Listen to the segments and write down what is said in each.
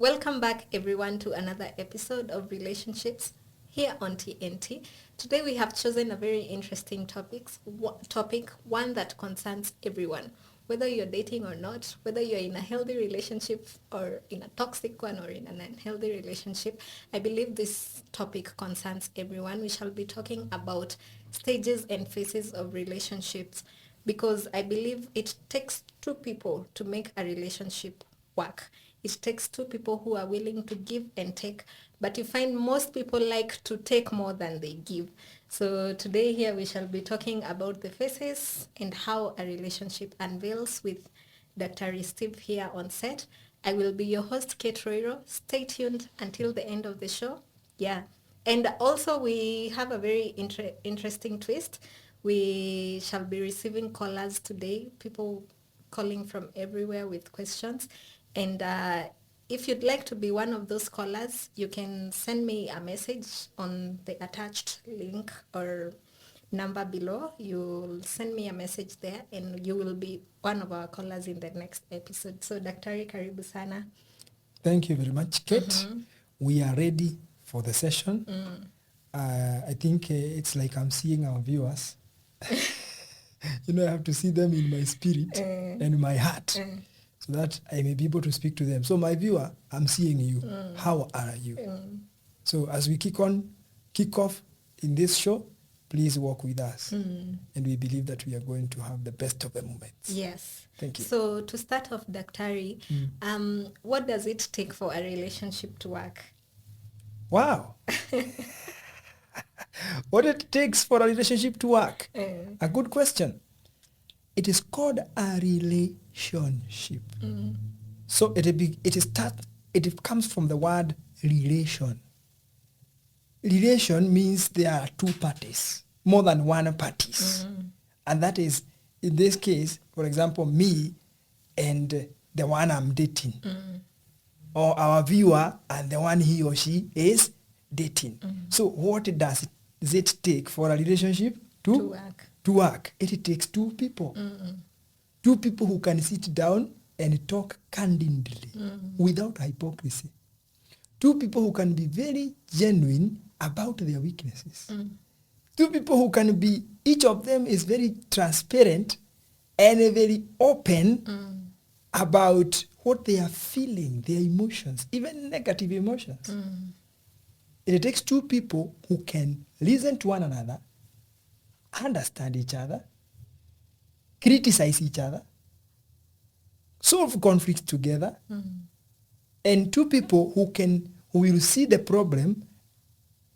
Welcome back, everyone, to another episode of Relationships here on T&T. Today we have chosen a very interesting topic, one that concerns everyone. Whether you're dating or not, whether you're in a healthy relationship or in a toxic one or in an unhealthy relationship, I believe this topic concerns everyone. We shall be talking about stages and phases of relationships because I believe it takes two people to make a relationship work. It takes two people who are willing to give and take, but you find most people like to take more than they give. So today here we shall be talking about the phases and how a relationship unveils with Dr. Steve here on set. I will be your host, KateruiruT. Stay tuned until the end of the show. Yeah. And also we have a very interesting twist. We shall be receiving callers today, people calling from everywhere with questions. And if you'd like to be one of those callers, you can send me a message on the attached link or number below. You'll send me a message there and you will be one of our callers in the next episode. So Daktari, karibu sana. Thank you very much, Kate. Mm-hmm. We are ready for the session. I think it's like I'm seeing our viewers. I have to see them in my spirit and my heart. So that I may be able to speak to them. So my viewer, I'm seeing you. How are you? So as we kick off in this show, please walk with us. And we believe that we are going to have the best of the moments. Yes. Thank you. So to start off, Daktari, what does it take for a relationship to work? Wow. What it takes for a relationship to work? A good question. It is called a relationship. So it comes from the word relation. Relation means there are two parties, more than one parties. And that is, in this case, for example, me and the one I'm dating. Or our viewer and the one he or she is dating. So what does it take for a relationship to work? To work, it takes two people. Two people who can sit down and talk candidly without hypocrisy. Two people who can be very genuine about their weaknesses. Two people who can be, each of them is very transparent and very open about what they are feeling, their emotions, even negative emotions. It takes two people who can listen to one another, understand each other, criticize each other, solve conflicts together, and two people who will see the problem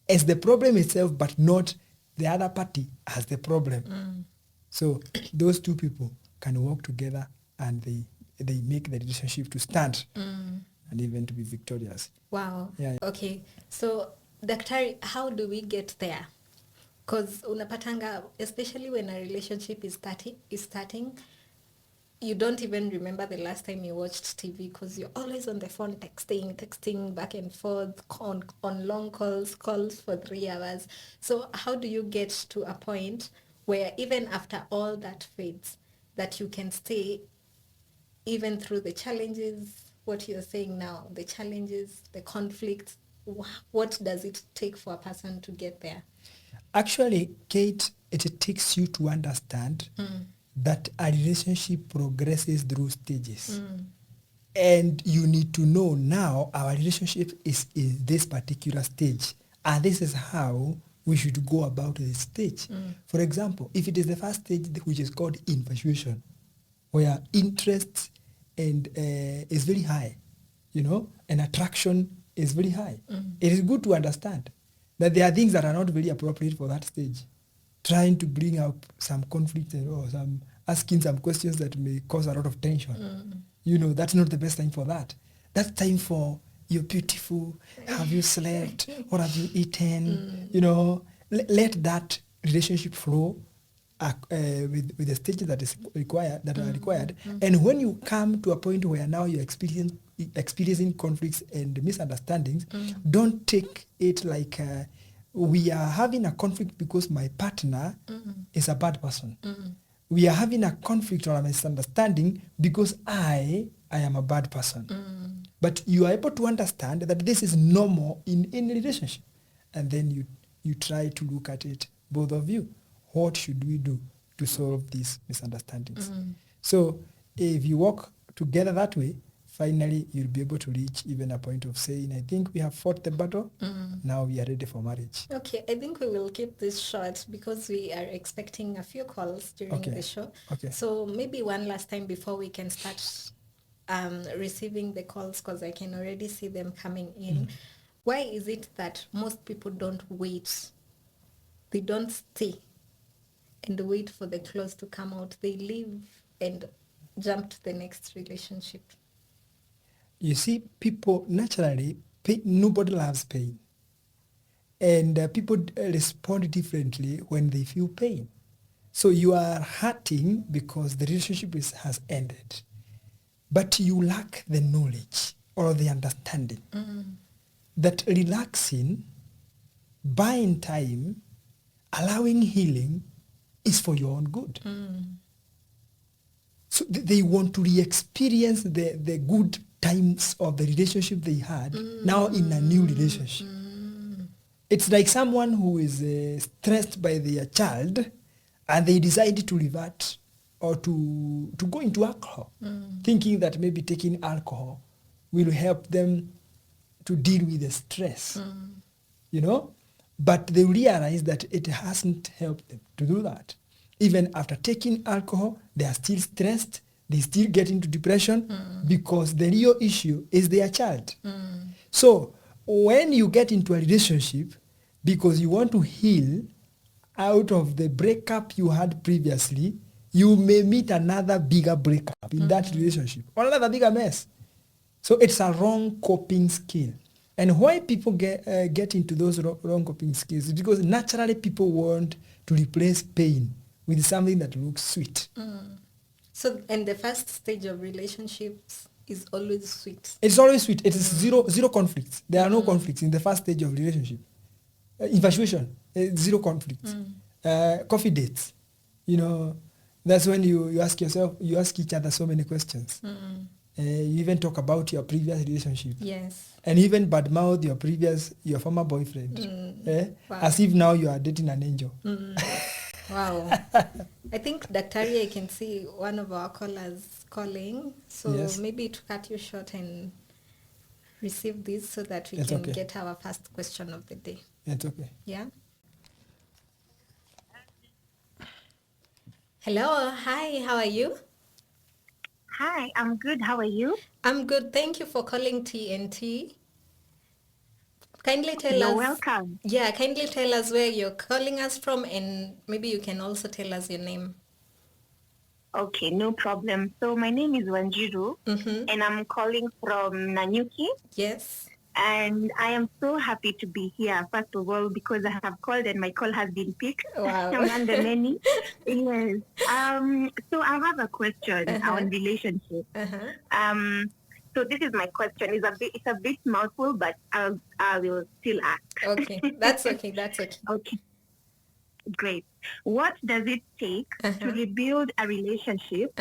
as the problem itself, but not the other party as the problem. So those two people can work together and they make the relationship to stand and even to be victorious. Wow. Yeah. Okay. So, Daktari, how do we get there? Because unapatanga, especially when a relationship is starting, you don't even remember the last time you watched TV because you're always on the phone texting back and forth on long calls for 3 hours. So how do you get to a point where even after all that fades, that you can stay even through the challenges, what you're saying now, the challenges, the conflicts? What does it take for a person to get there? Actually, Kate, it takes you to understand that a relationship progresses through stages. And you need to know now our relationship is in this particular stage. And this is how we should go about this stage. For example, if it is the first stage, which is called infatuation, where interest is very high, and attraction is very high. It is good to understand that there are things that are not very appropriate for that stage. Trying to bring up some conflict or asking some questions that may cause a lot of tension. That's not the best time for that. That's time for, you're beautiful, have you slept, what have you eaten? Let that relationship flow with the stages that are required. And when you come to a point where now you're experiencing conflicts and misunderstandings, don't take it like we are having a conflict because my partner is a bad person. We are having a conflict or a misunderstanding because I I am a bad person. But you are able to understand that this is normal in any relationship. And then you try to look at it, both of you. What should we do to solve these misunderstandings? So if you work together that way, finally you'll be able to reach even a point of saying, I think we have fought the battle. Now we are ready for marriage. Okay, I think we will keep this short because we are expecting a few calls during the show. Okay. So maybe one last time before we can start receiving the calls, because I can already see them coming in. Why is it that most people don't wait? They don't stay and wait for the clause to come out. They leave and jump to the next relationship. You see, people naturally, nobody loves pain. And people respond differently when they feel pain. So you are hurting because the relationship has ended. But you lack the knowledge or the understanding that relaxing, buying time, allowing healing is for your own good. So they want to re-experience the good times of the relationship they had now in a new relationship. It's like someone who is stressed by their child and they decide to revert or to go into alcohol, thinking that maybe taking alcohol will help them to deal with the stress, you know? But they realize that it hasn't helped them to do that. Even after taking alcohol, they are still stressed. They still get into depression because the real issue is their child. So when you get into a relationship because you want to heal out of the breakup you had previously, you may meet another bigger breakup in that relationship or another bigger mess. So it's a wrong coping skill. And why people get into those wrong coping skills is because naturally people want to replace pain with something that looks sweet. So, and the first stage of relationships is always sweet. It's always sweet. It is zero conflicts. There are no conflicts in the first stage of relationship. Infatuation, zero conflicts. Coffee dates, you know, that's when you ask yourself, you ask each other so many questions. You even talk about your previous relationship. Yes. And even badmouth your former boyfriend. Wow. As if now you are dating an angel. Wow. I think, Daktari, I can see one of our callers calling. So maybe to cut you short and receive this so that we can get our first question of the day. It's okay. Yeah. Hello. Hi. How are you? Hi, I'm good. How are you? I'm good. Thank you for calling T&T. Kindly tell You're us. welcome. Yeah, kindly tell us where you're calling us from, and maybe you can also tell us your name. Okay, no problem. So my name is Wanjiru, and I'm calling from Nanyuki. Yes. And I am so happy to be here, first of all, because I have called and my call has been picked. Wow. Among the many. Yes. So I have a question on relationship. So this is my question. It's a bit mouthful, but I will still ask. Okay, that's okay. That's okay. Okay. Great. What does it take to rebuild a relationship?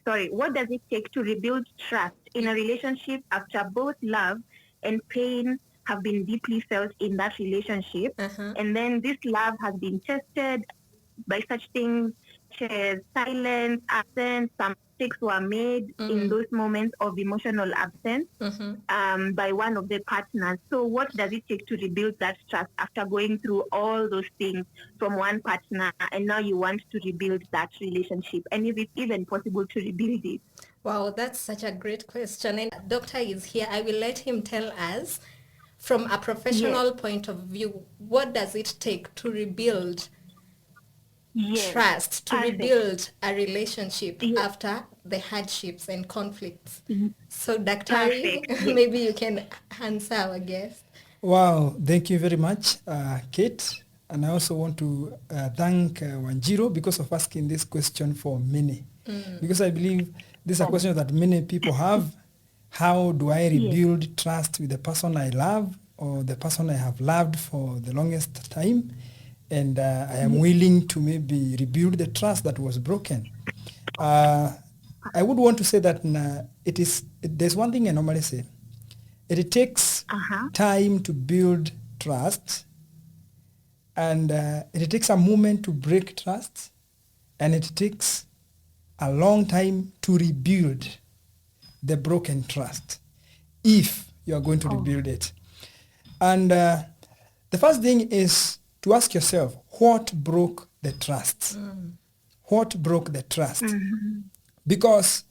What does it take to rebuild trust in a relationship after both love and pain have been deeply felt in that relationship? And then this love has been tested by such things as silence, absence. Some mistakes were made in those moments of emotional absence by one of the partners. So what does it take to rebuild that trust after going through all those things from one partner, and now you want to rebuild that relationship? And is it even possible to rebuild it? Wow, that's such a great question. And Doctor is here. I will let him tell us from a professional point of view, what does it take to rebuild trust, to rebuild a relationship after the hardships and conflicts? So, Daktari, maybe you can answer our guest. Wow, thank you very much, Kate. And I also want to thank Wanjiro because of asking this question for many. Because I believe this is a question that many people have. How do I rebuild trust with the person I love or the person I have loved for the longest time? And I am willing to maybe rebuild the trust that was broken. I would want to say that there's one thing I normally say. It takes time to build trust, and it takes a moment to break trust, and it takes a long time to rebuild the broken trust if you are going to rebuild it. And the first thing is to ask yourself, what broke the trust? What broke the trust? Because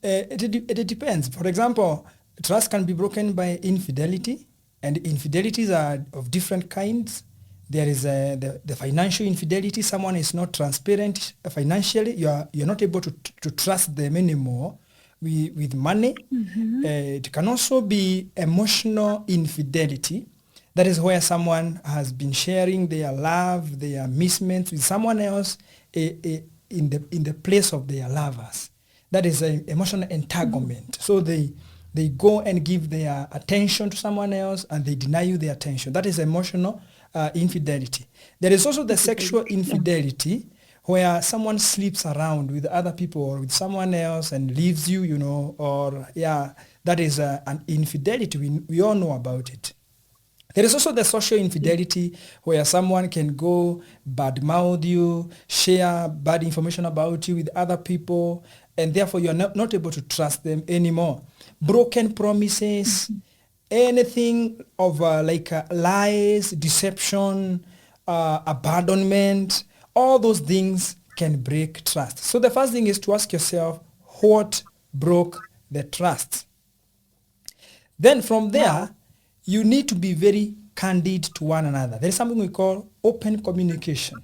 it depends. For example, trust can be broken by infidelity, and infidelities are of different kinds. There is the financial infidelity. Someone is not transparent financially. You're not able to trust them anymore with money. It can also be emotional infidelity. That is where someone has been sharing their love, their amusement with someone else in the place of their lovers. That is an emotional entanglement. So they go and give their attention to someone else and they deny you the attention. That is emotional infidelity. There is also the sexual infidelity, where someone sleeps around with other people or with someone else and leaves you, that is an infidelity. We all know about it. There is also the social infidelity, where someone can go badmouth you, share bad information about you with other people, and therefore you're not able to trust them anymore. Broken promises, anything of lies, deception, abandonment, all those things can break trust. So the first thing is to ask yourself, what broke the trust? Then from there, you need to be very candid to one another. There is something we call open communication.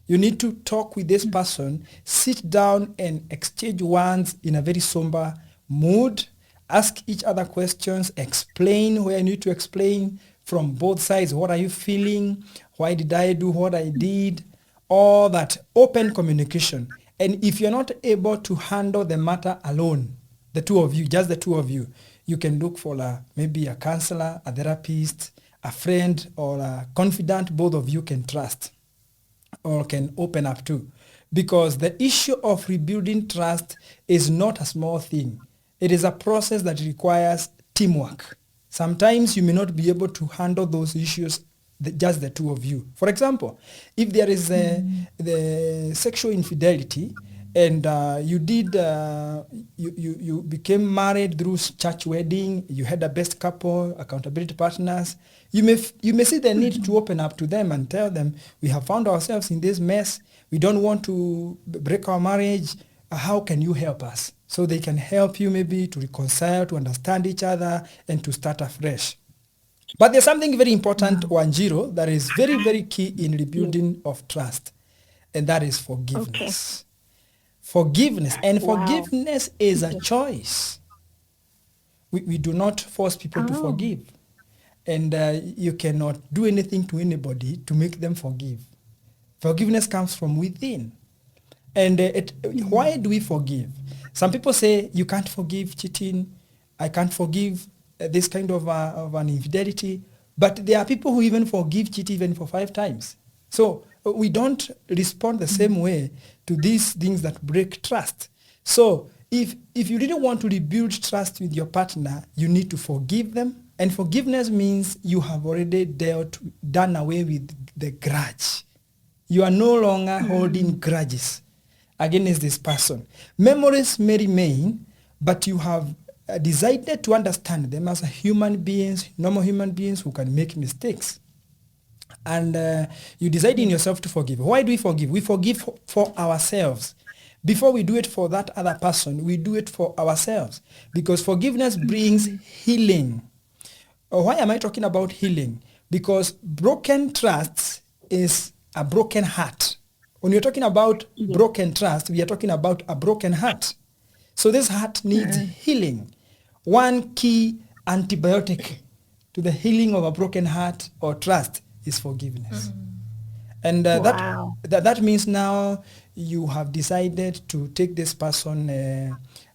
You need to talk with this person, sit down and exchange words in a very somber mood, ask each other questions, explain where you need to explain from both sides. What are you feeling? Why did I do what I did? All that open communication. And if you're not able to handle the matter alone, the two of you, just the two of you, you can look for maybe a counselor, a therapist, a friend, or a confidant both of you can trust or can open up to. Because the issue of rebuilding trust is not a small thing. It is a process that requires teamwork. Sometimes you may not be able to handle those issues, just the two of you. For example, if there is the sexual infidelity, and you became married through church wedding, you had a best couple, accountability partners, you may see the need to open up to them and tell them, we have found ourselves in this mess, we don't want to break our marriage, how can you help us? So they can help you maybe to reconcile, to understand each other, and to start afresh. But there's something very important, Wanjiro, that is very, very key in rebuilding of trust, and that is forgiveness. Forgiveness. And forgiveness is a choice. We do not force people to forgive. And you cannot do anything to anybody to make them forgive. Forgiveness comes from within. And why do we forgive? Some people say, you can't forgive cheating. I can't forgive this kind of an infidelity. But there are people who even forgive cheating even for 5 times. So we don't respond the same way to these things that break trust. So if you really want to rebuild trust with your partner, you need to forgive them. And forgiveness means you have already done away with the grudge. You are no longer holding grudges against this person. Memories may remain, but you have decided to understand them as human beings, normal human beings who can make mistakes. And you decide in yourself to forgive. Why do we forgive? We forgive for ourselves. Before we do it for that other person, we do it for ourselves. Because forgiveness brings healing. Why am I talking about healing? Because broken trust is a broken heart. When you're talking about broken trust, we are talking about a broken heart. So this heart needs healing. One key antibiotic to the healing of a broken heart or trust is forgiveness. And that means now you have decided to take this person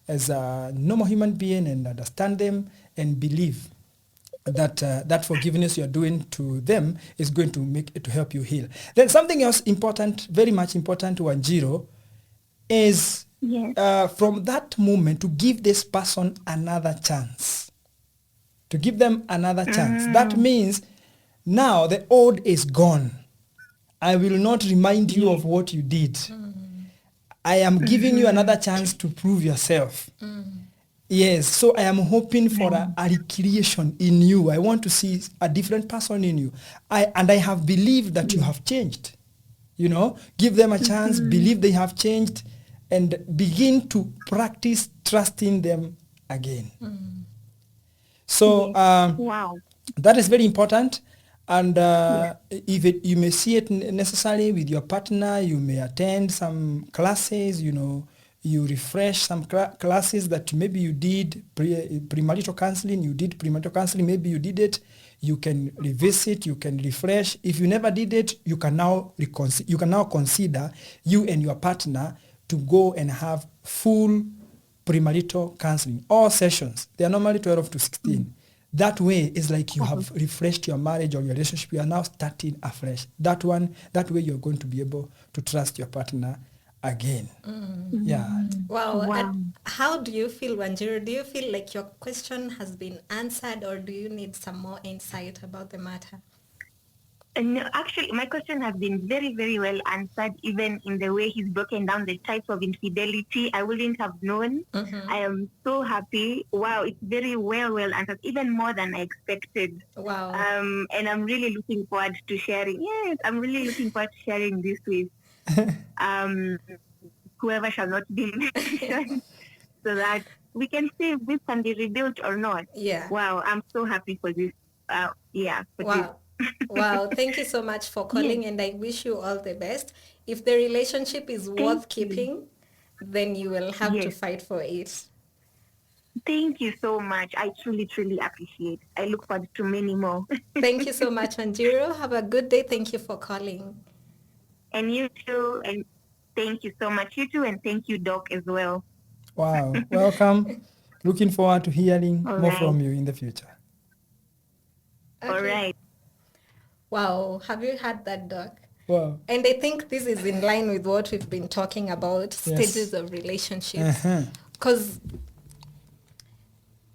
as a normal human being and understand them and believe that that forgiveness you're doing to them is going to help you heal. Then something else important, very much important, Wanjiro, is Yes. from that moment to give this person another chance. To give them another chance. That means now the old is gone. I will not remind you Yes. of what you did. I am giving you another chance to prove yourself. Yes, so I am hoping for a recreation in you. I want to see a different person in you. I have believed that you have changed. You know, give them a chance, believe they have changed, and begin to practice trusting them again. So Yes. Wow. that is very important. And Yes. if you may see it necessarily with your partner, you may attend some classes, you know, you refresh some classes that maybe you did premarital counseling, maybe you did it, you can revisit, you can refresh. If you never did it, you can now consider you and your partner to go and have full premarital counseling. All sessions, they are normally 12 to 16. That way is like you have refreshed your marriage or your relationship. You are now starting afresh. That way you're going to be able to trust your partner again. Yeah. Wow. Wow. And how do you feel, Wanjiru? Do you feel like your question has been answered, or do you need some more insight about the matter? No, actually, my question has been very, very well answered, even in the way he's broken down the types of infidelity. I wouldn't have known. I am so happy. Wow, it's very well answered, even more than I expected. Wow. And I'm really looking forward to sharing. Yes, I'm really looking forward to sharing this with um, whoever shall not be mentioned, so that we can see if this can be rebuilt or not. Yeah. Wow, I'm so happy for this. For this. Wow. Wow. Thank you so much for Yes. calling, and I wish you all the best. If the relationship is Thank worth you. keeping, then you will have to Yes. fight for it. Thank you so much. I truly, truly appreciate. I look forward to many more. Thank you so much, Wanjiru. Have a good day. Thank you for calling. And you too. And thank you so much. You too. And thank you, Doc, as well. Wow. Welcome. Looking forward to hearing All more right. from you in the future. All Okay. right. Wow. Have you had that, Doc? Wow. And I think this is in line with what we've been talking about, Yes. stages of relationships. Because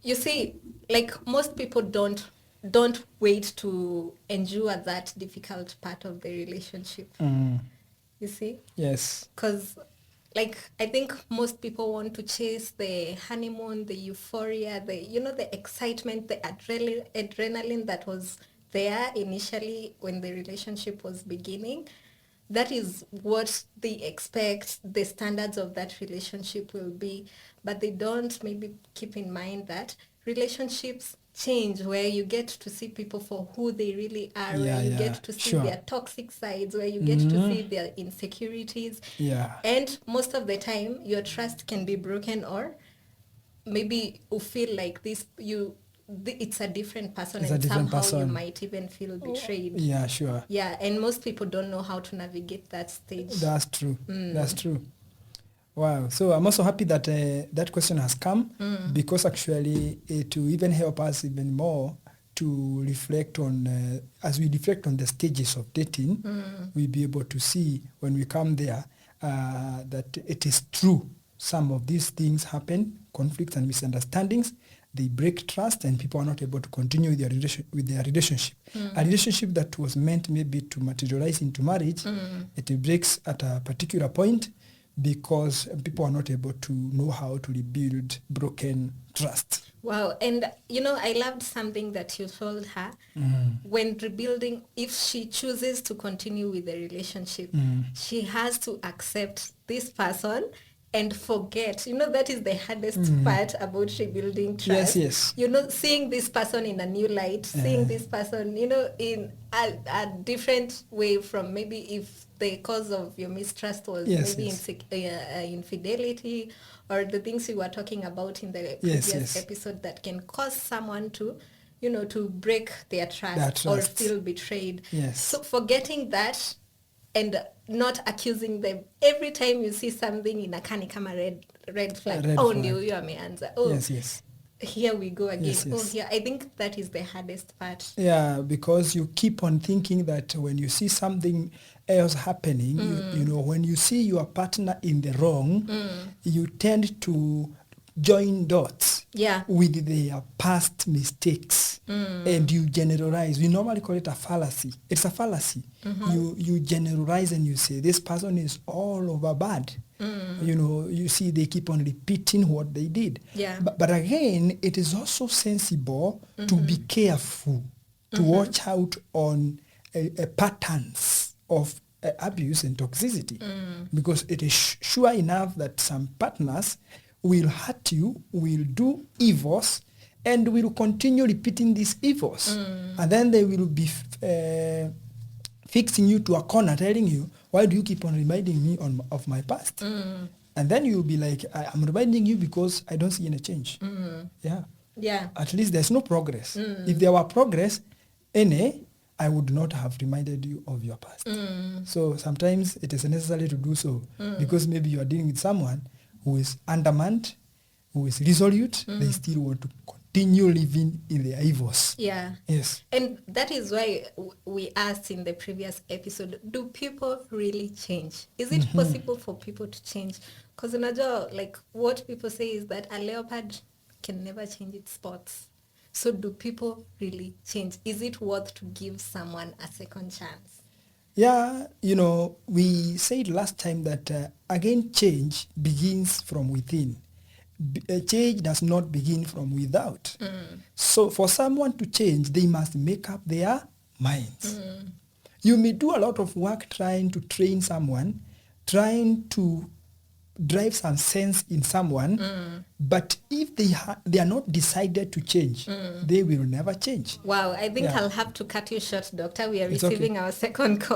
you see, like most people don't wait to endure that difficult part of the relationship. You see? Yes. Because like I think most people want to chase the honeymoon, the euphoria, the excitement, the adrenaline that was there initially when the relationship was beginning. That is what they expect the standards of that relationship will be, but they don't maybe keep in mind that relationships change, where you get to see people for who they really are, where you get to see Sure. their toxic sides, where you get to see their insecurities. Yeah. And most of the time your trust can be broken, or maybe you feel like it's a different person, It's a and different somehow you person. might even feel betrayed. Yeah, sure. Yeah, and most people don't know how to navigate that stage. That's true. That's true. Wow. So I'm also happy that that question has come, because actually to even help us even more to reflect on, as we reflect on the stages of dating, we'll be able to see when we come there that it is true. Some of these things happen, conflicts and misunderstandings. They break trust, and people are not able to continue with their relationship. A relationship that was meant maybe to materialize into marriage, it breaks at a particular point, because people are not able to know how to rebuild broken trust. Wow. And I loved something that you told her. When rebuilding, if she chooses to continue with the relationship, she has to accept this person and forget. That is the hardest part about rebuilding trust. Yes. Seeing this person in a new light, seeing this person, in a different way from maybe if the cause of your mistrust was maybe infidelity, or the things we were talking about in the previous episode that can cause someone to to break their trust or feel betrayed. Yes. So forgetting that and not accusing them every time you see something in a kani kama red flag. Red flag. Ndio huyo ameanza. Yes. here we go again. Yes, Oh, yes. yeah, I think that is the hardest part. Yeah, because you keep on thinking that when you see something else happening, you know, when you see your partner in the wrong, you tend to join dots Yeah. with their past mistakes, and you generalize. We normally call it a fallacy. It's a fallacy. You generalize and you say this person is all over bad. You know, you see they keep on repeating what they did. Yeah. But again, it is also sensible to be careful, to watch out on patterns of abuse and toxicity, because it is sure enough that some partners will hurt you, will do evils, and will continue repeating these evils. And then they will be fixing you to a corner, telling you, why do you keep on reminding me of my past? And then you'll be like, I'm reminding you because I don't see any change. Yeah. Yeah. At least there's no progress. If there were progress, I would not have reminded you of your past. So sometimes it is necessary to do so, because maybe you are dealing with someone who is undermined, who is resolute. They still want to continue living in their evils. Yeah. Yes. And that is why we asked in the previous episode, do people really change? Is it possible for people to change? Because like what people say is that a leopard can never change its spots. So do people really change? Is it worth to give someone a second chance? Yeah, you know, we said last time that, again, change begins from within. Change does not begin from without. So for someone to change, they must make up their minds. You may do a lot of work trying to train someone, trying to drive some sense in someone, but if they are not decided to change, they will never change. Wow, I think Yeah. I'll have to cut you short, doctor. We are It's okay. receiving our second call.